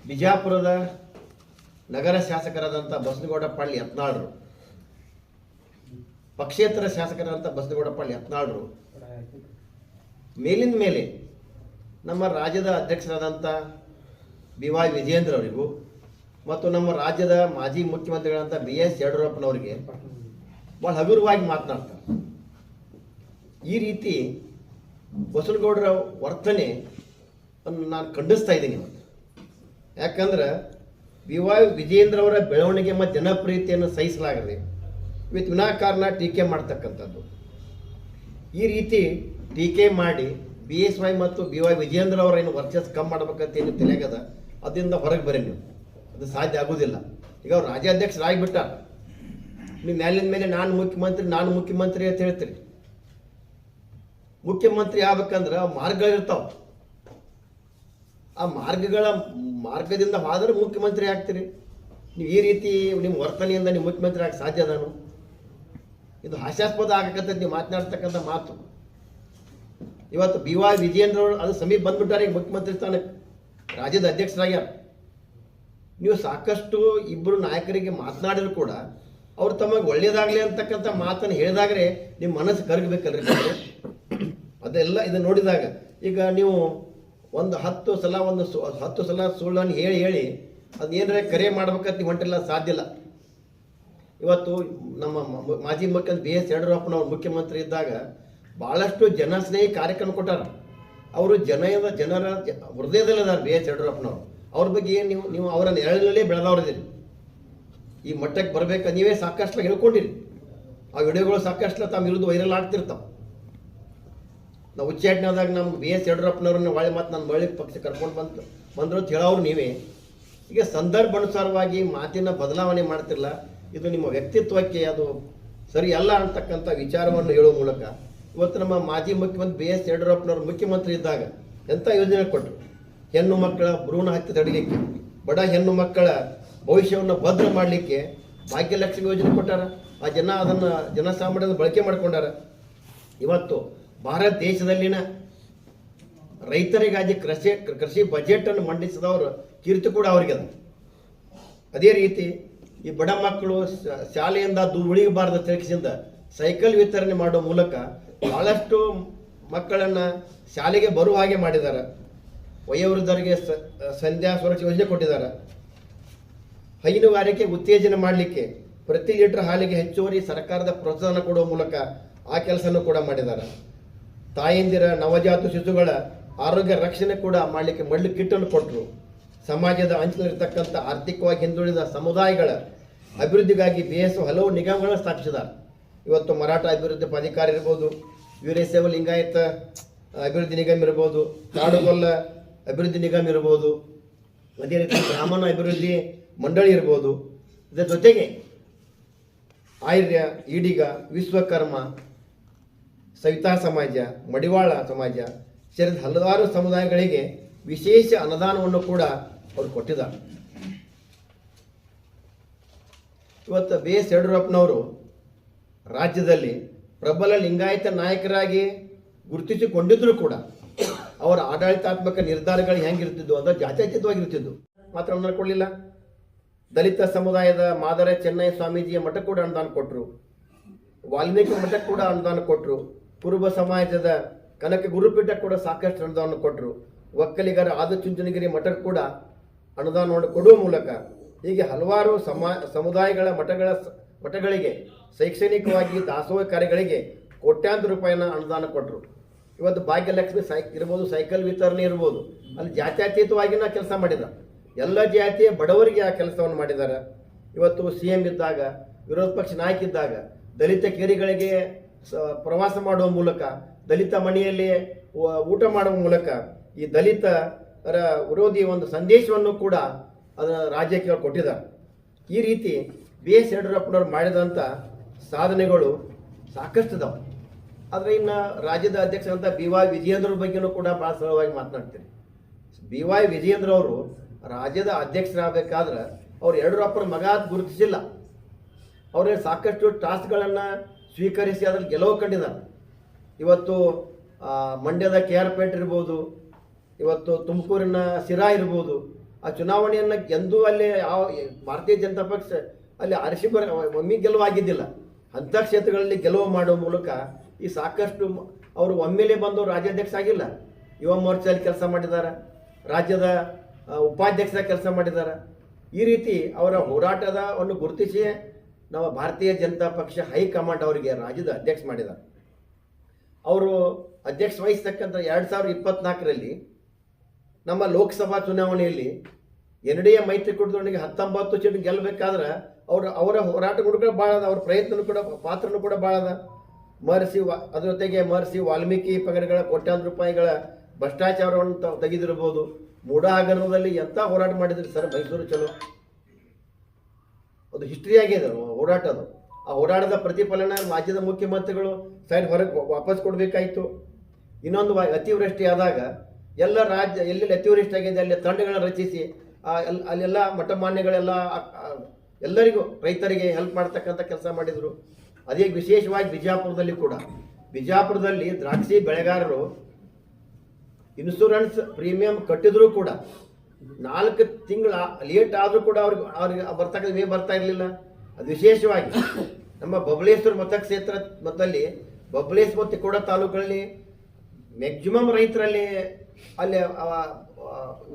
ಬಿಜಾಪುರದ ನಗರ ಶಾಸಕರಾದಂಥ ಬಸನಗೌಡ ಪಾಳ್ಯ ಯತ್ನಾಳರು, ಪಕ್ಷೇತರ ಶಾಸಕರಾದಂಥ ಬಸನಗೌಡ ಪಾಳ್ಯ ಯತ್ನಾಳರು ಮೇಲಿಂದ ಮೇಲೆ ನಮ್ಮ ರಾಜ್ಯದ ಅಧ್ಯಕ್ಷರಾದಂಥ BY ವಿಜಯೇಂದ್ರ ಅವರಿಗೂ ಮತ್ತು ನಮ್ಮ ರಾಜ್ಯದ ಮಾಜಿ ಮುಖ್ಯಮಂತ್ರಿಗಳಂಥ BS ಯಡಿಯೂರಪ್ಪನವರಿಗೆ ಭಾಳ ಹಗುರವಾಗಿ ಮಾತನಾಡ್ತಾರೆ. ಈ ರೀತಿ ಬಸನಗೌಡರ ವರ್ತನೆ ನಾನು ಖಂಡಿಸ್ತಾ ಇದ್ದೀನಿ ಇವತ್ತು. ಯಾಕಂದ್ರೆ BY ವಿಜಯೇಂದ್ರ ಅವರ ಬೆಳವಣಿಗೆ ಮತ್ತು ಜನಪ್ರಿಯತೆಯನ್ನು ಸಹಿಸಲಾಗದೆ ಇವತ್ತು ವಿನಾಕಾರಣ ಟೀಕೆ ಮಾಡ್ತಕ್ಕಂಥದ್ದು. ಈ ರೀತಿ ಟೀಕೆ ಮಾಡಿ BSY ಮತ್ತು BY ವಿಜಯೇಂದ್ರ ಅವರ ಏನು ವರ್ಚಸ್ ಕಮ್ಮಿ ಮಾಡ್ಬೇಕಂತ ಏನು ತಿಳಿಯಾಗದ, ಅದರಿಂದ ಹೊರಗೆ ಬರ್ರಿ ನೀವು. ಅದು ಸಾಧ್ಯ ಆಗೋದಿಲ್ಲ. ಈಗ ಅವ್ರು ರಾಜ್ಯಾಧ್ಯಕ್ಷರಾಗಿಬಿಟ್ಟ, ನೀವು ಮೇಲಿನ ಮೇಲೆ ನಾನು ಮುಖ್ಯಮಂತ್ರಿ ಅಂತ ಹೇಳ್ತೀರಿ. ಮುಖ್ಯಮಂತ್ರಿ ಆಗ್ಬೇಕಂದ್ರೆ ಮಾರ್ಗಗಳಿರ್ತಾವೆ. ಆ ಮಾರ್ಗದಿಂದ ಹೋದ್ರೆ ಮುಖ್ಯಮಂತ್ರಿ ಆಗ್ತೀರಿ. ನೀವು ಈ ರೀತಿ ನಿಮ್ಮ ವರ್ತನೆಯಿಂದ ನೀವು ಮುಖ್ಯಮಂತ್ರಿ ಆಗಕ್ಕೆ ಸಾಧ್ಯ ಅದಾನು? ಇದು ಹಾಸ್ಯಾಸ್ಪದ ಆಗಕ್ಕಂಥದ್ದು ನೀವು ಮಾತನಾಡ್ತಕ್ಕಂಥ ಮಾತು. ಇವತ್ತು BY ವಿಜಯೇಂದ್ರ ಅವರು ಅದು ಸಮೀಪ ಬಂದ್ಬಿಟ್ಟಾರೆ. ಈಗ ಮುಖ್ಯಮಂತ್ರಿ ಸ್ಥಾನಕ್ಕೆ ರಾಜ್ಯದ ಅಧ್ಯಕ್ಷರಾಗ್ಯಾರ. ನೀವು ಸಾಕಷ್ಟು ಇಬ್ಬರು ನಾಯಕರಿಗೆ ಮಾತನಾಡಿದ್ರು ಕೂಡ ಅವ್ರು ತಮಗೆ ಒಳ್ಳೇದಾಗಲಿ ಅಂತಕ್ಕಂಥ ಮಾತನ್ನು ಹೇಳಿದಾಗಲೇ ನಿಮ್ಮ ಮನಸ್ಸು ಕರಗಬೇಕಲ್ರಿ. ಅದೆಲ್ಲ ಇದನ್ನು ನೋಡಿದಾಗ ಈಗ ನೀವು ಒಂದು 10 ಸಲ ಸುಳ್ಳನ್ನು ಹೇಳಿ ಅದೇನಾರ ಕರೆ ಮಾಡ್ಬೇಕಂತ ನೀವು ಹೊಂಟಿಲ್ಲ, ಸಾಧ್ಯ ಇಲ್ಲ. ಇವತ್ತು ನಮ್ಮ ಮಾಜಿ ಮುಖ್ಯಮಂತ್ರಿ BS ಯಡಿಯೂರಪ್ಪನವ್ರು ಮುಖ್ಯಮಂತ್ರಿ ಇದ್ದಾಗ ಭಾಳಷ್ಟು ಜನಸ್ನೇಹಿ ಕಾರ್ಯಕ್ರಮ ಕೊಟ್ಟಾರ. ಅವರು ಜನರ ಹೃದಯದಲ್ಲಿದ್ದಾರೆ BS ಯಡಿಯೂರಪ್ಪನವರು. ಅವ್ರ ಬಗ್ಗೆ ನೀವು ಅವರ ನೆರಳಿನಲ್ಲೇ ಬೆಳೆದವ್ರಿದ್ದೀರಿ. ಈ ಮಟ್ಟಕ್ಕೆ ಬರಬೇಕು ನೀವೇ ಸಾಕಷ್ಟು ಹೇಳ್ಕೊಂಡಿರಿ. ಆ ವಿಡಿಯೋಗಳು ಸಾಕಷ್ಟು ತಮ್ಮ ವಿರುದ್ಧ ವೈರಲ್ ಆಗ್ತಿರ್ತಾವೆ. ನಾವು ಉಚ್ಚಾಟನೆಯಾದಾಗ ನಮ್ಗೆ BS ಯಡಿಯೂರಪ್ಪನವ್ರನ್ನ ನನ್ನ ಮಳ್ಳಿ ಪಕ್ಷ ಕರ್ಕೊಂಡು ಬಂದರು ಅಂತ ಹೇಳೋರು ನೀವೇ. ಈಗ ಸಂದರ್ಭಾನುಸಾರವಾಗಿ ಮಾತಿನ ಬದಲಾವಣೆ ಮಾಡ್ತಿರಲ್ಲ. ಇದು ನಿಮ್ಮ ವ್ಯಕ್ತಿತ್ವಕ್ಕೆ ಅದು ಸರಿ ಅಲ್ಲ ಅಂತಕ್ಕಂಥ ವಿಚಾರವನ್ನು ಹೇಳುವ ಮೂಲಕ ಇವತ್ತು ನಮ್ಮ ಮಾಜಿ ಮುಖ್ಯಮಂತ್ರಿ BS ಯಡಿಯೂರಪ್ಪನವರು ಮುಖ್ಯಮಂತ್ರಿ ಇದ್ದಾಗ ಎಂಥ ಯೋಜನೆ ಕೊಟ್ಟರು. ಹೆಣ್ಣು ಮಕ್ಕಳ ಭ್ರೂಣ ಹತ್ಯೆ ತಡೆಯಲಿಕ್ಕೆ, ಬಡ ಹೆಣ್ಣು ಮಕ್ಕಳ ಭವಿಷ್ಯವನ್ನು ಭದ್ರ ಮಾಡಲಿಕ್ಕೆ ಭಾಗ್ಯಲಕ್ಷ್ಮಿ ಯೋಜನೆ ಕೊಟ್ಟಾರ. ಅದನ್ನು ಜನಸಾಮಾನ್ಯದ ಬಳಕೆ ಮಾಡ್ಕೊಂಡಾರ. ಇವತ್ತು ಭಾರತ ದೇಶದಲ್ಲಿನ ರೈತರಿಗಾಗಿ ಕೃಷಿ ಬಜೆಟನ್ನು ಮಂಡಿಸಿದವರು ಕೀರ್ತಿ ಕೂಡ ಅವರಿಗೆ ಅದ. ಅದೇ ರೀತಿ ಈ ಬಡ ಮಕ್ಕಳು ಶಾಲೆಯಿಂದ ಉಳಿಯಬಾರದು ತಿರುಗಿಸಿಂದ ಸೈಕಲ್ ವಿತರಣೆ ಮಾಡುವ ಮೂಲಕ ಬಹಳಷ್ಟು ಮಕ್ಕಳನ್ನು ಶಾಲೆಗೆ ಬರುವ ಹಾಗೆ ಮಾಡಿದ್ದಾರೆ. ವಯೋವೃದ್ಧರಿಗೆ ಸಂಧ್ಯಾ ಸುರಕ್ಷಾ ಯೋಜನೆ ಕೊಟ್ಟಿದ್ದಾರೆ. ಹೈನುಗಾರಿಕೆ ಉತ್ತೇಜನ ಮಾಡಲಿಕ್ಕೆ ಪ್ರತಿ ಲೀಟರ್ ಹಾಲಿಗೆ ಹೆಚ್ಚುವರಿ ಸರ್ಕಾರದ ಪ್ರೋತ್ಸಾಹನ ಕೊಡುವ ಮೂಲಕ ಆ ಕೆಲಸನೂ ಕೂಡ ಮಾಡಿದ್ದಾರೆ. ತಾಯಂದಿರ ನವಜಾತ ಶಿಶುಗಳ ಆರೋಗ್ಯ ರಕ್ಷಣೆ ಕೂಡ ಮಾಡಲಿಕ್ಕೆ ಮಳ್ಳಿ ಕಿಟ್ಟನ್ನು ಕೊಟ್ಟರು. ಸಮಾಜದ ಅಂಚಿನಲ್ಲಿರ್ತಕ್ಕಂಥ ಆರ್ಥಿಕವಾಗಿ ಹಿಂದುಳಿದ ಸಮುದಾಯಗಳ ಅಭಿವೃದ್ಧಿಗಾಗಿ BS ಹಲವು ನಿಗಮಗಳನ್ನು ಸ್ಥಾಪಿಸಿದ್ದಾರೆ. ಇವತ್ತು ಮರಾಠ ಅಭಿವೃದ್ಧಿ ಪ್ರಾಧಿಕಾರ ಇರ್ಬೋದು, ವೀರಶೈವ ಲಿಂಗಾಯತ ಅಭಿವೃದ್ಧಿ ನಿಗಮ ಇರ್ಬೋದು, ಕಾಡುಗೊಲ್ಲ ಅಭಿವೃದ್ಧಿ ನಿಗಮ ಇರ್ಬೋದು, ಅದೇ ರೀತಿ ಬ್ರಾಹ್ಮಣ ಅಭಿವೃದ್ಧಿ ಮಂಡಳಿ ಇರ್ಬೋದು. ಇದರ ಜೊತೆಗೆ ಆರ್ಯ, ಈಡಿಗ, ವಿಶ್ವಕರ್ಮ, ಸವಿತಾ ಸಮಾಜ, ಮಡಿವಾಳ ಸಮಾಜ ಸೇರಿದ ಹಲವಾರು ಸಮುದಾಯಗಳಿಗೆ ವಿಶೇಷ ಅನುದಾನವನ್ನು ಕೂಡ ಅವರು ಕೊಟ್ಟಿದ್ದಾರೆ. ಇವತ್ತು BS ಯಡಿಯೂರಪ್ಪನವರು ರಾಜ್ಯದಲ್ಲಿ ಪ್ರಬಲ ಲಿಂಗಾಯತ ನಾಯಕರಾಗಿ ಗುರುತಿಸಿಕೊಂಡಿದ್ದರೂ ಕೂಡ ಅವರ ಆಡಳಿತಾತ್ಮಕ ನಿರ್ಧಾರಗಳು ಹೆಂಗಿರ್ತಿದ್ವು ಅಂದರೆ ಜಾತ್ಯತೀತವಾಗಿರ್ತಿದ್ವು. ಮಾತ್ರ ನೋಡ್ಕೊಳ್ಳಿಲ್ಲ. ದಲಿತ ಸಮುದಾಯದ ಮಾದರ ಚೆನ್ನೈ ಸ್ವಾಮೀಜಿಯ ಮಠಕ್ಕೆ ಕೂಡ ಅನುದಾನ ಕೊಟ್ಟರು. ವಾಲ್ಮೀಕಿ ಮಠಕ್ಕೆ ಕೂಡ ಅನುದಾನ ಕೊಟ್ಟರು. ಕುರುಬ ಸಮಾಜದ ಕನಕ ಗುರುಪೀಠ ಕೂಡ ಸಾಕಷ್ಟು ಅನುದಾನ ಕೊಟ್ಟರು. ಒಕ್ಕಲಿಗರ ಆದಿಚುಂಚನಗಿರಿ ಮಠಕ್ಕೆ ಕೂಡ ಅನುದಾನವನ್ನು ಕೊಡುವ ಮೂಲಕ ಹೀಗೆ ಹಲವಾರು ಸಮುದಾಯಗಳ ಮಠಗಳಿಗೆ ಶೈಕ್ಷಣಿಕವಾಗಿ ದಾಸೋಹ ಕಾರ್ಯಗಳಿಗೆ ಕೋಟ್ಯಾಂತರ ರೂಪಾಯಿನ ಅನುದಾನ ಕೊಟ್ಟರು. ಇವತ್ತು ಭಾಗ್ಯಲಕ್ಷ್ಮಿ ಇರ್ಬೋದು, ಸೈಕಲ್ ವಿತರಣೆ ಇರ್ಬೋದು, ಅಲ್ಲಿ ಜಾತ್ಯತೀತವಾಗಿನ ಕೆಲಸ ಮಾಡಿದ. ಎಲ್ಲ ಜಾತಿಯ ಬಡವರಿಗೆ ಆ ಕೆಲಸವನ್ನು ಮಾಡಿದ್ದಾರೆ. ಇವತ್ತು CM ಇದ್ದಾಗ, ವಿರೋಧ ಪಕ್ಷ ನಾಯಕ ಇದ್ದಾಗ ದಲಿತ ಕೇರಿಗಳಿಗೆ ಪ್ರವಾಸ ಮಾಡುವ ಮೂಲಕ, ದಲಿತ ಮನೆಯಲ್ಲಿ ಊಟ ಮಾಡುವ ಮೂಲಕ ಈ ದಲಿತರ ವಿರೋಧಿ ಒಂದು ಸಂದೇಶವನ್ನು ಕೂಡ ಅದರ ರಾಜ್ಯಕ್ಕೆ ಕೊಟ್ಟಿದ್ದಾರೆ. ಈ ರೀತಿ BS ಯಡಿಯೂರಪ್ಪನವ್ರು ಮಾಡಿದಂಥ ಸಾಧನೆಗಳು ಸಾಕಷ್ಟು ಇದಾವೆ. ಆದರೆ ಇನ್ನು ರಾಜ್ಯದ ಅಧ್ಯಕ್ಷರಂತ BY ವಿಜಯೇಂದ್ರ ಬಗ್ಗೆನೂ ಕೂಡ ಭಾಳ ಸರಳವಾಗಿ ಮಾತನಾಡ್ತೀನಿ. BY ವಿಜಯೇಂದ್ರ ಅವರು ರಾಜ್ಯದ ಅಧ್ಯಕ್ಷರಾಗಬೇಕಾದ್ರೆ ಅವ್ರು ಯಡಿಯೂರಪ್ಪನ ಮಗ ಗುರುತಿಸಿಲ್ಲ. ಅವರೇ ಸಾಕಷ್ಟು ಟಾಸ್ಕ್ಗಳನ್ನು ಸ್ವೀಕರಿಸಿ ಅದ್ರಲ್ಲಿ ಗೆಲುವು ಕಂಡಿದ್ದಾರೆ. ಇವತ್ತು ಮಂಡ್ಯದ KR ಪೇಟೆ ಇರ್ಬೋದು, ಇವತ್ತು ತುಮಕೂರಿನ ಸಿರಾ ಇರ್ಬೋದು, ಆ ಚುನಾವಣೆಯನ್ನು ಎಂದೂ ಅಲ್ಲಿ ಯಾವ ಭಾರತೀಯ ಜನತಾ ಪಕ್ಷ ಅಲ್ಲಿ ಆರಿಸಿ ಒಮ್ಮೆ ಗೆಲುವಾಗಿದ್ದಿಲ್ಲ. ಅಂಥ ಕ್ಷೇತ್ರಗಳಲ್ಲಿ ಗೆಲುವು ಮಾಡುವ ಮೂಲಕ ಈ ಸಾಕಷ್ಟು ಅವರು ಒಮ್ಮೆಲೆ ಬಂದು ರಾಜ್ಯಾಧ್ಯಕ್ಷ ಆಗಿಲ್ಲ. ಯುವ ಮೋರ್ಚಾದಲ್ಲಿ ಕೆಲಸ ಮಾಡಿದ್ದಾರೆ, ರಾಜ್ಯದ ಉಪಾಧ್ಯಕ್ಷರ ಕೆಲಸ ಮಾಡಿದ್ದಾರೆ. ಈ ರೀತಿ ಅವರ ಹೋರಾಟದವನ್ನು ಗುರುತಿಸಿ ನಮ್ಮ ಭಾರತೀಯ ಜನತಾ ಪಕ್ಷ ಹೈಕಮಾಂಡ್ ಅವರಿಗೆ ರಾಜ್ಯದ ಅಧ್ಯಕ್ಷ ಮಾಡಿದ್ದಾರೆ. ಅವರು ಅಧ್ಯಕ್ಷ ವಹಿಸ್ತಕ್ಕಂಥ 2024ರಲ್ಲಿ ನಮ್ಮ ಲೋಕಸಭಾ ಚುನಾವಣೆಯಲ್ಲಿ NDA ಮೈತ್ರಿಕೂಟದೊಂದಿಗೆ 19 ಸೀಟ್ ಗೆಲ್ಲಬೇಕಾದ್ರೆ ಅವರ ಹೋರಾಟಗಳು ಕೂಡ ಭಾಳ ಅದ, ಅವ್ರ ಪ್ರಯತ್ನ ಕೂಡ ಪಾತ್ರನೂ ಕೂಡ ಭಾಳ ಅದ. ಅದ್ರ ಜೊತೆಗೆ ಮಹರ್ಷಿ ವಾಲ್ಮೀಕಿ ಪಂಗಡಗಳ ಕೋಟ್ಯಾಂತರ ರೂಪಾಯಿಗಳ ಭ್ರಷ್ಟಾಚಾರವನ್ನು ತೆಗೆದಿರ್ಬೋದು. ಮೂಡಾ ಹಗರಣದಲ್ಲಿ ಎಂಥ ಹೋರಾಟ ಮಾಡಿದ್ರಿ ಸರ್, ಮೈಸೂರು ಚಲೋ ಅದು ಹಿಸ್ಟ್ರಿ ಆಗಿದೆ ಹೋರಾಟದು. ಆ ಹೋರಾಟದ ಪ್ರತಿಫಲನ ರಾಜ್ಯದ ಮುಖ್ಯಮಂತ್ರಿಗಳು ಸೈಡ್ ಹೊರಗೆ ವಾಪಸ್ ಕೊಡಬೇಕಾಯಿತು. ಇನ್ನೊಂದು ಅತಿವೃಷ್ಟಿ ಆದಾಗ ಎಲ್ಲ ರಾಜ್ಯ ಎಲ್ಲೆಲ್ಲಿ ಅತಿವೃಷ್ಟಿ ಆಗಿದೆ ಅಲ್ಲಿ ತಂಡಗಳನ್ನು ರಚಿಸಿ ಅಲ್ಲೆಲ್ಲ ಮಠಮಾನ್ಯಗಳೆಲ್ಲ ಎಲ್ಲರಿಗೂ ರೈತರಿಗೆ ಹೆಲ್ಪ್ ಮಾಡ್ತಕ್ಕಂಥ ಕೆಲಸ ಮಾಡಿದರು. ಅದೇ ವಿಶೇಷವಾಗಿ ಬಿಜಾಪುರದಲ್ಲಿ ದ್ರಾಕ್ಷಿ ಬೆಳೆಗಾರರು ಇನ್ಶೂರೆನ್ಸ್ ಪ್ರೀಮಿಯಂ ಕಟ್ಟಿದ್ರು ಕೂಡ 4 ತಿಂಗಳ ಲೇಟ್ ಆದರೂ ಕೂಡ ಅವ್ರಿಗೆ ಬರ್ತಕ್ಕಂಥ ವಿಮೆ ಬರ್ತಾ ಇರಲಿಲ್ಲ. ಅದು ವಿಶೇಷವಾಗಿ ನಮ್ಮ ಬಬಲೇಶ್ವರ ಮತಕ್ಷೇತ್ರ ಮತ್ತಲ್ಲಿ ಬಬಲೇಶ್ವರ ಮತ್ತು ತಿಕೋಟ ತಾಲೂಕಲ್ಲಿ ಮ್ಯಾಕ್ಸಿಮಮ್ ರೈತರಲ್ಲಿ ಅಲ್ಲಿ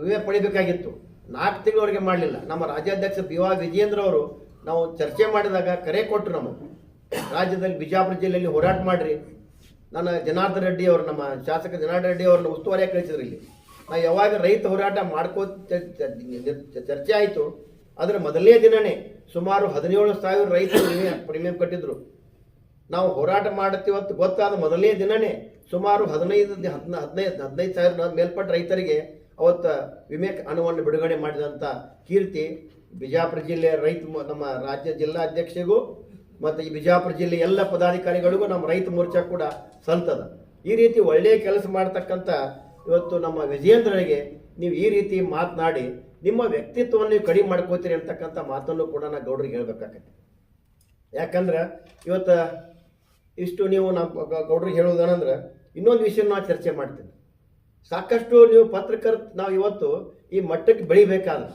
ವಿಮೆ ಪಡಿಬೇಕಾಗಿತ್ತು. 4 ತಿಂಗಳವರೆಗೆ ಮಾಡಲಿಲ್ಲ. ನಮ್ಮ ರಾಜ್ಯಾಧ್ಯಕ್ಷ BY ವಿಜೇಂದ್ರ ಅವರು ನಾವು ಚರ್ಚೆ ಮಾಡಿದಾಗ ಕರೆ ಕೊಟ್ಟರು, ನಮ್ಮ ರಾಜ್ಯದಲ್ಲಿ ಬಿಜಾಪುರ ಜಿಲ್ಲೆಯಲ್ಲಿ ಹೋರಾಟ ಮಾಡಿರಿ. ನಾನು ಜನಾರ್ದನ್ ರೆಡ್ಡಿ ಅವರು, ನಮ್ಮ ಶಾಸಕ ಜನಾರ್ದನ್ ರೆಡ್ಡಿ ಅವ್ರನ್ನ ಉಸ್ತುವಾರಿಯಾಗಿ ಕಳಿಸಿದ್ರು. ಇಲ್ಲಿ ನಾವು ಯಾವಾಗ ರೈತ ಹೋರಾಟ ಚರ್ಚೆ ಆಯಿತು ಅದರ ಮೊದಲನೇ ದಿನವೇ ಸುಮಾರು 17,000 ರೈತರು ಪ್ರೀಮಿಯಂ ಕಟ್ಟಿದ್ರು. ನಾವು ಹೋರಾಟ ಮಾಡುತ್ತೀವತ್ತು ಗೊತ್ತಾದ ಮೊದಲನೇ ದಿನವೇ ಸುಮಾರು 15,000 ಮೇಲ್ಪಟ್ಟ ರೈತರಿಗೆ ಅವತ್ತು ವಿಮೆ ಹಣವನ್ನು ಬಿಡುಗಡೆ ಮಾಡಿದಂಥ ಕೀರ್ತಿ ಬಿಜಾಪುರ ಜಿಲ್ಲೆಯ ನಮ್ಮ ರಾಜ್ಯ ಜಿಲ್ಲಾ ಅಧ್ಯಕ್ಷರಿಗೂ ಮತ್ತು ಈ ಬಿಜಾಪುರ ಜಿಲ್ಲೆ ಎಲ್ಲ ಪದಾಧಿಕಾರಿಗಳಿಗೂ ನಮ್ಮ ರೈತ ಮೋರ್ಚಾ ಕೂಡ ಸಲ್ತದ. ಈ ರೀತಿ ಒಳ್ಳೆಯ ಕೆಲಸ ಮಾಡ್ತಕ್ಕಂಥ ಇವತ್ತು ನಮ್ಮ ವಿಜೇಂದ್ರನಿಗೆ ನೀವು ಈ ರೀತಿ ಮಾತನಾಡಿ ನಿಮ್ಮ ವ್ಯಕ್ತಿತ್ವವನ್ನು ನೀವು ಕಡಿಮೆ ಮಾಡ್ಕೋತೀರಿ ಅಂತಕ್ಕಂಥ ಮಾತನ್ನು ಕೂಡ ನಾನು ಗೌಡ್ರಿಗೆ ಹೇಳ್ಬೇಕಾಗತ್ತೆ. ಯಾಕಂದ್ರೆ ಇವತ್ತು ಇಷ್ಟು ನೀವು ನಮ್ಮ ಗೌಡ್ರಿಗೆ ಹೇಳೋದೇನಂದ್ರೆ ಇನ್ನೊಂದು ವಿಷಯ ನಾನು ಚರ್ಚೆ ಮಾಡ್ತೀನಿ. ಸಾಕಷ್ಟು ನೀವು ನಾವು ಇವತ್ತು ಈ ಮಟ್ಟಕ್ಕೆ ಬೆಳಿಬೇಕಾದ್ರೆ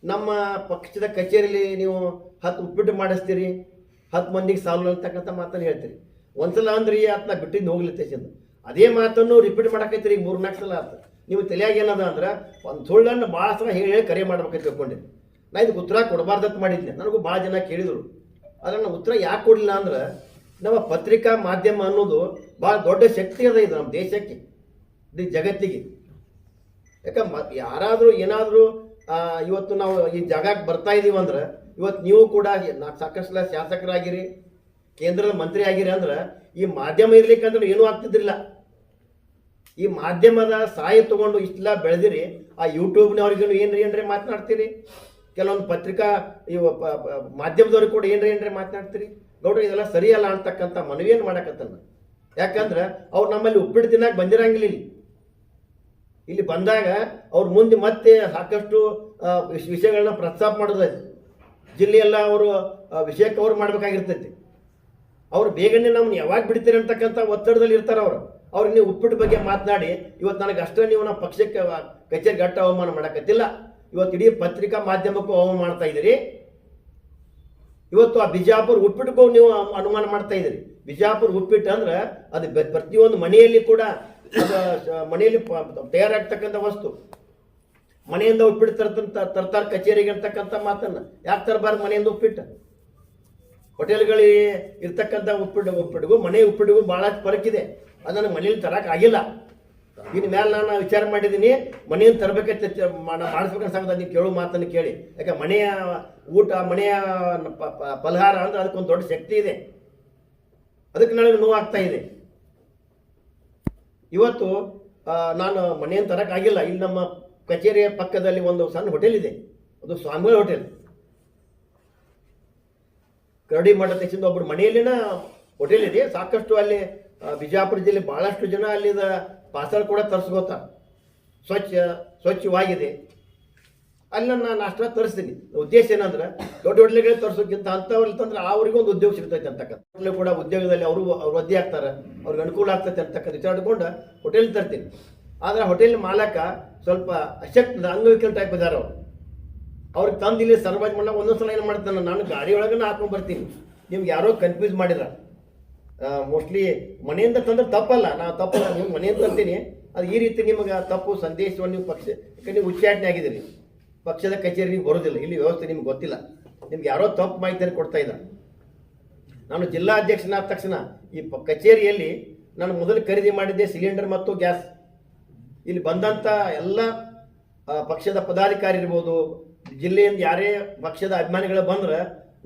ನಮ್ಮ ಪಕ್ಷದ ಕಚೇರಿಯಲ್ಲಿ ನೀವು 10 ಉಪ್ಪಿಟ್ಟು ಮಾಡಿಸ್ತೀರಿ, 10 ಮಂದಿಗೆ ಸಾಲು ಅಂತಕ್ಕಂಥ ಮಾತನ್ನು ಹೇಳ್ತೀರಿ. ಒಂದ್ಸಲ ಅಂದ್ರೆ ಅದನ್ನ ಬಿಟ್ಟಿದ್ದು ಹೋಗ್ಲಿತ್ತೇಸಿಂದ ಅದೇ ಮಾತನ್ನು ರಿಪೀಟ್ ಮಾಡಕೈತಿರಿ. 3-4 ಸಲ ಆಯ್ತು. ನೀವು ತಲೆಯಾಗಿ ಏನದ ಅಂದ್ರೆ ಒಂದು ಸುಳ್ಳನ್ನು ಭಾಳ ಸಲ ಹೇಳಿ ಕರೆ ಮಾಡ್ಬೇಕಂತ ತಿಳ್ಕೊಂಡೆ. ನಾ ಇದಕ್ಕೆ ಉತ್ತರ ಕೊಡಬಾರ್ದತ್ ಮಾಡಿದ್ದೆ. ನನಗೂ ಭಾಳ ಜನ ಕೇಳಿದರು. ಆದರೆ ನಾನು ಉತ್ತರ ಯಾಕೆ ಕೊಡಲಿಲ್ಲ ಅಂದ್ರೆ ನಮ್ಮ ಪತ್ರಿಕಾ ಮಾಧ್ಯಮ ಅನ್ನೋದು ಭಾಳ ದೊಡ್ಡ ಶಕ್ತಿ ಅದ ಇದು ನಮ್ಮ ದೇಶಕ್ಕೆ, ಇಡೀ ಜಗತ್ತಿಗೆ. ಯಾಕಂದ್ರೆ ಯಾರಾದರೂ ಏನಾದರೂ ಇವತ್ತು ನಾವು ಈ ಜಾಗಕ್ಕೆ ಬರ್ತಾ ಇದ್ದೀವಿ ಅಂದ್ರೆ ಇವತ್ತು ನೀವು ಕೂಡ ಸಾಕಷ್ಟು ಶಾಸಕರಾಗಿರಿ, ಕೇಂದ್ರದ ಮಂತ್ರಿ ಆಗಿರಿ ಅಂದ್ರೆ ಈ ಮಾಧ್ಯಮ ಇರ್ಲಿಕ್ಕಂದ್ರೆ ಏನೂ ಆಗ್ತಿದ್ದಿಲ್ಲ. ಈ ಮಾಧ್ಯಮದ ಸಹಾಯ ತಗೊಂಡು ಇಷ್ಟೆಲ್ಲ ಬೆಳೆದಿರಿ. ಆ ಯೂಟ್ಯೂಬ್ನವ್ರಿಗೂ ಏನ್ರಿ ಮಾತನಾಡ್ತೀರಿ, ಕೆಲವೊಂದು ಪತ್ರಿಕಾ ಇವು ಮಾಧ್ಯಮದವ್ರಿಗೆ ಕೂಡ ಏನ್ರಿ ಮಾತನಾಡ್ತೀರಿ. ಗೌಡ್ರ ಇದೆಲ್ಲ ಸರಿಯಲ್ಲ ಅಂತಕ್ಕಂಥ ಮನವಿಯನ್ನು ಮಾಡಕತ್ತಲ್ಲ. ಯಾಕಂದ್ರೆ ಅವ್ರು ನಮ್ಮಲ್ಲಿ ಉಪ್ಪಿಟ್ಟು ತಿನ್ನಕ್ಕೆ ಬಂದಿರಂಗಿಲ್ಲ. ಇಲ್ಲಿ ಬಂದಾಗ ಅವ್ರ ಮುಂದೆ ಮತ್ತೆ ಸಾಕಷ್ಟು ವಿಷಯಗಳನ್ನ ಪ್ರಸ್ತಾಪ ಮಾಡೋದೈತಿ. ಜಿಲ್ಲೆಯೆಲ್ಲ ಅವರು ವಿಷಯ ಕವರ್ ಮಾಡ್ಬೇಕಾಗಿರ್ತೈತಿ. ಅವ್ರು ಬೇಗನೆ ನಮ್ಮನ್ನ ಯಾವಾಗ ಬಿಡ್ತೀರಿ ಅಂತಕ್ಕಂಥ ಒತ್ತಡದಲ್ಲಿ ಇರ್ತಾರೆ ಅವರು. ಅವ್ರಿಗೆ ನೀವು ಉಪ್ಪಿಟ್ಟು ಬಗ್ಗೆ ಮಾತನಾಡಿ ಇವತ್ತು ನನಗೆ ಅಷ್ಟೇ ನೀವು ನಮ್ಮ ಪಕ್ಷಕ್ಕೆ ಕಚೇರಿಗೆ ಅಟ್ಟ ಅವಮಾನ ಮಾಡಕತ್ತಿಲ್ಲ. ಇವತ್ತು ಇಡೀ ಪತ್ರಿಕಾ ಮಾಧ್ಯಮಕ್ಕೂ ಅವಮಾನ ಮಾಡ್ತಾ ಇದ್ದೀರಿ. ಇವತ್ತು ಆ ಬಿಜಾಪುರ ಉಪ್ಪಿಟ್ಟಕ್ಕೂ ನೀವು ಅನುಮಾನ ಮಾಡ್ತಾ ಇದ್ದೀರಿ. ಬಿಜಾಪುರ ಉಪ್ಪಿಟ್ಟು ಅಂದ್ರೆ ಅದು ಪ್ರತಿಯೊಂದು ಮನೆಯಲ್ಲಿ ಕೂಡ ಮನೆಯಲ್ಲಿ ತಯಾರಾಗ್ತಕ್ಕಂಥ ವಸ್ತು. ಮನೆಯಿಂದ ಉಪ್ಪಿಟ್ಟು ತರ್ತಾರ ಕಚೇರಿಗೆ ಅಂತಕ್ಕಂಥ ಮಾತನ್ನ ಯಾಕೆ ತರಬಾರ್ದು? ಮನೆಯಿಂದ ಉಪ್ಪಿಟ್ಟು ಹೋಟೆಲ್ಗಳಿಗೆ ಇರ್ತಕ್ಕಂಥ ಉಪ್ಪಿಟ್ಟಿಗೂ ಮನೆ ಉಪ್ಪಿಟ್ಟಿಗೂ ಭಾಳ ಫರಕ್ ಇದೆ. ಅದನ್ನು ಮನೇಲಿ ತರಕ್ಕೆ ಆಗಿಲ್ಲ. ಇನ್ನು ಮೇಲೆ ನಾನು ವಿಚಾರ ಮಾಡಿದ್ದೀನಿ, ಮನೆಯಿಂದ ತರಬೇಕಂತ ಮಾಡಿಸ್ಬೇಕಂತ ನೀವು ಕೇಳೋ ಮಾತನ್ನು ಕೇಳಿ. ಯಾಕೆ ಮನೆಯ ಊಟ, ಮನೆಯ ಫಲಹಾರ ಅಂದ್ರೆ ಅದಕ್ಕೊಂದು ದೊಡ್ಡ ಶಕ್ತಿ ಇದೆ. ಅದಕ್ಕೆ ನನಗೆ ನೋವಾಗ್ತಾ ಇದೆ. ಇವತ್ತು ನಾನು ಮನೆಯನ್ನು ತರಕ್ಕಾಗಿಲ್ಲ. ಇಲ್ಲಿ ನಮ್ಮ ಕಚೇರಿಯ ಪಕ್ಕದಲ್ಲಿ ಒಂದು ಸಣ್ಣ ಹೋಟೆಲ್ ಇದೆ, ಅದು ಸ್ವಾಮಿಗಳ ಹೋಟೆಲ್. ಕರಡಿ ಮಠ ತೆಗೆಸಿಂದ ಒಬ್ಬರು ಮನೆಯಲ್ಲಿನ ಹೋಟೆಲ್ ಇದೆ. ಸಾಕಷ್ಟು ಅಲ್ಲಿ ಬಿಜಾಪುರ ಜಿಲ್ಲೆ ಭಾಳಷ್ಟು ಜನ ಅಲ್ಲಿದ ಪಾರ್ಸಲ್ ಕೂಡ ತರಿಸ್ಕೋತಾರೆ. ಸ್ವಚ್ಛವಾಗಿದೆ. ಅಲ್ಲಿ ನಾನು ನಾಷ್ಟ ತರಿಸ್ತೀನಿ. ಉದ್ದೇಶ ಏನಂದ್ರೆ ದೊಡ್ಡ ಹೋಟ್ಲಿಗೆ ತರಿಸೋಕ್ಕಿಂತ ಅಂಥವ್ರಲ್ಲಿ ತಂದ್ರೆ ಅವ್ರಿಗೂ ಒಂದು ಉದ್ಯೋಗ ಸಿಗ್ತೈತೆ ಅಂತಕ್ಕಂಥ. ಕೂಡ ಉದ್ಯೋಗದಲ್ಲಿ ಅವರು ವೃದ್ಧಿ ಆಗ್ತಾರೆ, ಅವ್ರಿಗೆ ಅನುಕೂಲ ಆಗ್ತೈತೆ ಅಂತಕ್ಕಂಥ ವಿಚಾರ ಇಟ್ಕೊಂಡು ಹೋಟೆಲ್ ತರ್ತೀನಿ. ಆದರೆ ಹೋಟೆಲ್ ಮಾಲಕ ಸ್ವಲ್ಪ ಅಶಕ್ತ ಅಂಗವಿಕಲ ಟೈಪ್ ಇದಾರೆ ಅವ್ರು. ಅವ್ರಿಗೆ ತಂದು ಇಲ್ಲಿ ಸರ್ವೈಸ್ ಮಾಡಕ್ಕೆ ಒಂದೊಂದ್ಸಲ ಏನು ಮಾಡ್ತಾನೆ, ನಾನು ಗಾಡಿ ಒಳಗನ್ನ ಹಾಕೊಂಡು ಬರ್ತೀನಿ. ನಿಮ್ಗೆ ಯಾರೋ ಕನ್ಫ್ಯೂಸ್ ಮಾಡಿರ, ಮೋಸ್ಟ್ಲಿ ಮನೆಯಿಂದ ತಂದ್ರೆ ತಪ್ಪಲ್ಲ, ನಾವು ತಪ್ಪಲ್ಲ, ನೀವು ಮನೆಯಿಂದ ತಂತೀನಿ. ಅದು ಈ ರೀತಿ ನಿಮಗೆ ತಪ್ಪು ಸಂದೇಶವನ್ನು ನೀವು ಯಾಕಂದ್ರೆ ನೀವು ಉಚ್ಚಾಟನೆ ಆಗಿದ್ದೀರಿ, ಪಕ್ಷದ ಕಚೇರಿ ನೀವು ಬರೋದಿಲ್ಲ, ಇಲ್ಲಿ ವ್ಯವಸ್ಥೆ ನಿಮ್ಗೆ ಗೊತ್ತಿಲ್ಲ, ನಿಮ್ಗೆ ಯಾರೋ ತಪ್ಪು ಮಾಹಿತಿಯನ್ನು ಕೊಡ್ತಾ ಇದ್ದಾರೆ. ನಾನು ಜಿಲ್ಲಾ ಅಧ್ಯಕ್ಷನಾದ ತಕ್ಷಣ ಈ ಕಚೇರಿಯಲ್ಲಿ ನಾನು ಮೊದಲು ಖರೀದಿ ಮಾಡಿದ್ದೆ ಸಿಲಿಂಡರ್ ಮತ್ತು ಗ್ಯಾಸ್. ಇಲ್ಲಿ ಬಂದಂಥ ಎಲ್ಲ ಪಕ್ಷದ ಪದಾಧಿಕಾರಿ ಇರ್ಬೋದು, ಜಿಲ್ಲೆಯಿಂದ ಯಾರೇ ಪಕ್ಷದ ಅಭಿಮಾನಿಗಳು ಬಂದ್ರೆ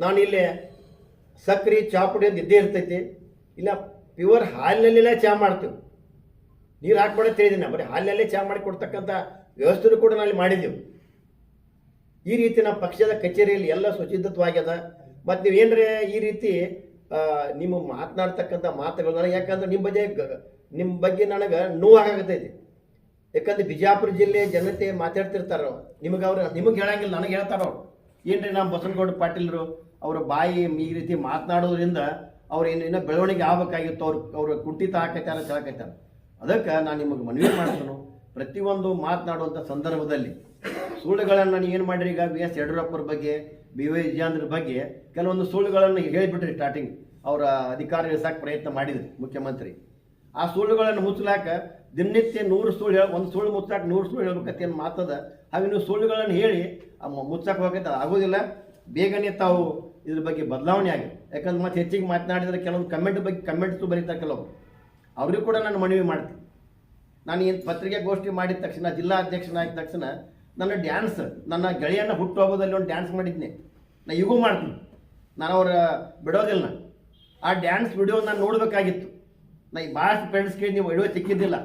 ನಾನು ಇಲ್ಲಿ ಸಕ್ರೆ ಚಹಾ ಪುಡಿ ಅಂತ ಇದ್ದೇ ಇರ್ತೈತಿ. ಇಲ್ಲ ಪ್ಯೂರ್ ಹಾಲಿನಲ್ಲೆಲ್ಲ ಚಹಾ ಮಾಡ್ತೀವಿ, ನೀರು ಹಾಕ್ಬೇಡ ತಿಳಿದಿನ, ಬರೀ ಹಾಲಿನಲ್ಲೇ ಚಹಾ ಮಾಡಿ ಕೊಡ್ತಕ್ಕಂಥ ವ್ಯವಸ್ಥೆನೂ ಕೂಡ ನಾವು ಮಾಡಿದ್ದೀವಿ. ಈ ರೀತಿ ನಮ್ಮ ಪಕ್ಷದ ಕಚೇರಿಯಲ್ಲಿ ಎಲ್ಲ ಸುಚಿದ್ಧವಾಗ್ಯದ. ಮತ್ತು ನೀವೇನ್ರೆ ಈ ರೀತಿ ನಿಮ್ಮ ಮಾತನಾಡ್ತಕ್ಕಂಥ ಮಾತುಗಳು ನನಗೆ, ಯಾಕಂದ್ರೆ ನಿಮ್ಮ ಬಗ್ಗೆ ನನಗೆ ನೋವಾಗತೈತಿ. ಯಾಕಂದ್ರೆ ಬಿಜಾಪುರ ಜಿಲ್ಲೆ ಜನತೆ ಮಾತಾಡ್ತಿರ್ತಾರ, ನಿಮಗೆ ಹೇಳಂಗಿಲ್ಲ, ನನಗೆ ಹೇಳ್ತಾರ ಅವ್ರು. ಏನ್ರಿ ನಮ್ಮ ಬಸನಗೌಡ ಪಾಟೀಲ್ರು ಅವರ ಬಾಯಿ ಈ ರೀತಿ ಮಾತನಾಡೋದ್ರಿಂದ ಅವ್ರು ಇನ್ನೂ ಬೆಳವಣಿಗೆ ಆಗ್ಬೇಕಾಗಿತ್ತು, ಅವ್ರು ಕುಂಠಿತ ಹಾಕೈತಾರ ಅಂತ ಹೇಳಕೈತಾರ. ಅದಕ್ಕೆ ನಾನು ನಿಮಗೆ ಮನವಿ ಮಾಡ್ತೀನಿ, ಪ್ರತಿಯೊಂದು ಮಾತನಾಡುವಂಥ ಸಂದರ್ಭದಲ್ಲಿ ಸುಳ್ಳುಗಳನ್ನು ನೀವು ಏನು ಮಾಡಿರಿ. ಈಗ ಬಿ ಎಸ್ ಯಡಿಯೂರಪ್ಪರ ಬಗ್ಗೆ, ಬಿ ವೈ ವಿಜಯೇಂದ್ರ ಬಗ್ಗೆ ಕೆಲವೊಂದು ಸುಳ್ಳುಗಳನ್ನು ಹೇಳಿಬಿಟ್ರಿ. ಸ್ಟಾರ್ಟಿಂಗ್ ಅವರ ಅಧಿಕಾರ ಇಳಿಸಕ್ಕೆ ಪ್ರಯತ್ನ ಮಾಡಿದ್ರಿ ಮುಖ್ಯಮಂತ್ರಿ. ಆ ಸುಳ್ಳುಗಳನ್ನು ಮುಚ್ಚಲಾಕ ದಿನನಿತ್ಯ 100 ಸುಳ್ಳು ಒಂದು ಸುಳ್ಳು ಮುಚ್ಚಾಕ 100 ಸುಳ್ಳು ಹೇಳ್ಬೇಕಂತ ಏನು ಮಾತದ. ಹಾಗೆ ನೀವು ಸುಳ್ಳುಗಳನ್ನು ಹೇಳಿ ಮುಚ್ಚಕ್ಕೆ ಹೋಗೈತೆ ಆಗೋದಿಲ್ಲ. ಬೇಗನೆ ತಾವು ಇದ್ರ ಬಗ್ಗೆ ಬದಲಾವಣೆ ಆಗಿದೆ. ಯಾಕಂದ್ರೆ ಮತ್ತೆ ಹೆಚ್ಚಿಗೆ ಮಾತನಾಡಿದರೆ ಕೆಲವೊಂದು ಕಮೆಂಟ್ಸು ಬರೀತಾರೆ ಕೆಲವರು, ಅವ್ರಿಗೂ ಕೂಡ ನಾನು ಮನವಿ ಮಾಡ್ತೀನಿ. ನಾನು ಏನು ಪತ್ರಿಕಾಗೋಷ್ಠಿ ಮಾಡಿದ ತಕ್ಷಣ, ಜಿಲ್ಲಾ ಅಧ್ಯಕ್ಷನಾಗಿದ್ದ ತಕ್ಷಣ ನನ್ನ ಡ್ಯಾನ್ಸ್, ನನ್ನ ಗೆಳೆಯನ್ನ ಹುಟ್ಟುಹಬ್ಬದಲ್ಲಿ ಒಂದು ಡ್ಯಾನ್ಸ್ ಮಾಡಿದ್ನಿ, ನಾನು ಈಗೂ ಮಾಡ್ತೀನಿ, ನಾನು ಅವ್ರ ಬಿಡೋದಿಲ್ಲ. ಆ ಡ್ಯಾನ್ಸ್ ವಿಡಿಯೋ ನಾನು ನೋಡಬೇಕಾಗಿತ್ತು. ನಾ ಈ ಭಾಳಷ್ಟು ಫ್ರೆಂಡ್ಸ್ಗೆ ನೀವು ವಿಡಿಯೋ ಸಿಕ್ಕಿದ್ದಿಲ್ಲ,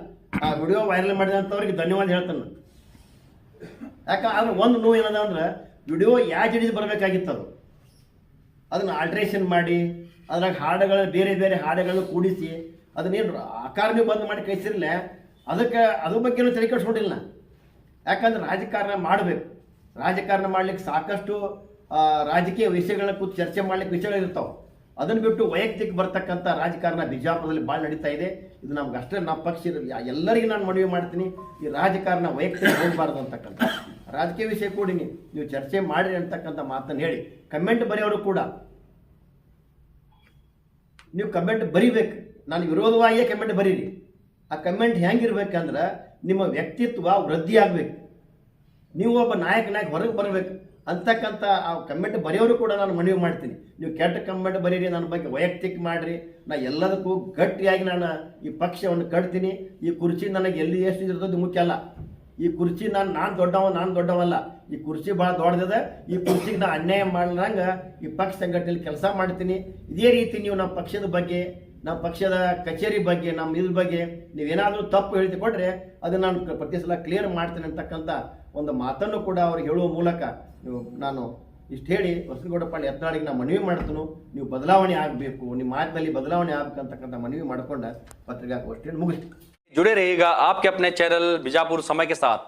ಆ ವಿಡಿಯೋ ವೈರಲ್ ಮಾಡಿದಂಥವ್ರಿಗೆ ಧನ್ಯವಾದ ಹೇಳ್ತಾನೆ. ಯಾಕಂದ್ರೆ ಒಂದು ನೋವು ಏನದ ಅಂದ್ರೆ ವಿಡಿಯೋ ಹಿಡಿದು ಬರಬೇಕಾಗಿತ್ತು, ಅದನ್ನು ಆಲ್ಟ್ರೇಷನ್ ಮಾಡಿ ಅದ್ರಾಗ ಹಾಡುಗಳು ಬೇರೆ ಬೇರೆ ಹಾಡುಗಳನ್ನು ಕೂಡಿಸಿ ಅದನ್ನೇನು ಆಕಾರನೇ ಬಂದ್ ಮಾಡಿ ಕಳಿಸಿರಲಿಲ್ಲ. ಅದಕ್ಕೆ ಅದ್ರ ಬಗ್ಗೆನೂ ತಲೆ ಕೆಡಿಸ್ಕೊಂಡಿಲ್ಲ. ಯಾಕಂದ್ರೆ ರಾಜಕಾರಣ ಮಾಡಬೇಕು, ರಾಜಕಾರಣ ಮಾಡ್ಲಿಕ್ಕೆ ಸಾಕಷ್ಟು ರಾಜಕೀಯ ವಿಷಯಗಳನ್ನ ಕೂತು ಚರ್ಚೆ ಮಾಡ್ಲಿಕ್ಕೆ ವಿಷಯಗಳಿರ್ತಾವೆ. ಅದನ್ನು ಬಿಟ್ಟು ವೈಯಕ್ತಿಕ ಬರ್ತಕ್ಕಂಥ ರಾಜಕಾರಣ ಬಿಜಾಪುರದಲ್ಲಿ ಭಾಳ ನಡೀತಾ ಇದೆ. ಇದು ನಮ್ಗೆ ಅಷ್ಟೇ, ನಮ್ಮ ಪಕ್ಷ ಎಲ್ಲರಿಗೂ ನಾನು ಮನವಿ ಮಾಡ್ತೀನಿ, ಈ ರಾಜಕಾರಣ ವೈಯಕ್ತಿಕ ಹೋಗಬಾರ್ದು ಅಂತಕ್ಕಂಥ, ರಾಜಕೀಯ ವಿಷಯ ಕೂಡ ನೀವು ಚರ್ಚೆ ಮಾಡಿರಿ ಅಂತಕ್ಕಂಥ ಮಾತನ್ನು ಹೇಳಿ. ಕಮೆಂಟ್ ಬರೆಯೋರು ಕೂಡ ನೀವು ಕಮೆಂಟ್ ಬರಿಬೇಕು, ನಾನು ವಿರೋಧವಾಗಿಯೇ ಕಮೆಂಟ್ ಬರೀರಿ. ಆ ಕಮೆಂಟ್ ಹೆಂಗಿರ್ಬೇಕಂದ್ರೆ ನಿಮ್ಮ ವ್ಯಕ್ತಿತ್ವ ವೃದ್ಧಿ ಆಗಬೇಕು, ನೀವು ಒಬ್ಬ ನಾಯಕನಾಗಿ ಹೊರಗೆ ಬರಬೇಕು ಅಂತಕ್ಕಂಥ ಆ ಕಮೆಂಟ್ ಬರೆಯೋರು ಕೂಡ ನಾನು ಮನವಿ ಮಾಡ್ತೀನಿ. ನೀವು ಕೆಟ್ಟ ಕಮೆಂಟ್ ಬರೀರಿ, ನನ್ನ ಬಗ್ಗೆ ವೈಯಕ್ತಿಕ ಮಾಡಿರಿ. ನಾ ಎಲ್ಲದಕ್ಕೂ ಗಟ್ಟಿಯಾಗಿ ನಾನು ಈ ಪಕ್ಷವನ್ನು ಕಟ್ತೀನಿ. ಈ ಕುರ್ಚಿ ನನಗೆ ಎಲ್ಲಿ ಎಷ್ಟು ಇರ್ತದೆ ಮುಖ್ಯ ಅಲ್ಲ. ಈ ಕುರ್ಚಿ ನಾನು ದೊಡ್ಡವಲ್ಲ. ಈ ಕುರ್ಚಿ ಭಾಳ ದೊಡ್ಡದಿದೆ. ಈ ಕುರ್ಚಿಗೆ ನಾನು ಅನ್ಯಾಯ ಮಾಡ್ದಂಗೆ ಈ ಪಕ್ಷ ಸಂಘಟನೆಯಲ್ಲಿ ಕೆಲಸ ಮಾಡ್ತೀನಿ. ಇದೇ ರೀತಿ ನೀವು ನಮ್ಮ ಪಕ್ಷದ ಬಗ್ಗೆ, ನಮ್ಮ ಪಕ್ಷದ ಕಚೇರಿ ಬಗ್ಗೆ, ನಮ್ಮ ಇದ್ರ ಬಗ್ಗೆ ನೀವೇನಾದರೂ ತಪ್ಪು ಹೇಳ್ತಿಕೊಟ್ರೆ ಅದನ್ನು ನಾನು ಪ್ರತಿ ಸಲ ಕ್ಲಿಯರ್ ಮಾಡ್ತೀನಿ ಅಂತಕ್ಕಂಥ ಒಂದು ಮಾತನ್ನು ಕೂಡ ಅವ್ರಿಗೆ ಹೇಳುವ ಮೂಲಕ ನಾನು ಇಷ್ಟು ಹೇಳಿ ಬಸನಗೌಡ ಪಾಟೀಲ್ ಯತ್ನಾಳಿಗೆ ನಾನು ಮನವಿ ಮಾಡ್ತೀನಿ, ನೀವು ಬದಲಾವಣೆ ಆಗಬೇಕು, ನಿಮ್ಮ ಮಾತಿನಲ್ಲಿ ಬದಲಾವಣೆ ಆಗಬೇಕಂತಕ್ಕಂಥ ಮನವಿ ಮಾಡಿಕೊಂಡ ಪತ್ರಿಕಾಗೋಷ್ಠಿಯನ್ನು ಮುಗಿಸ್ತೀನಿ. जुड़े रहिएगा आपके अपने चैनल बीजापुर समय के साथ।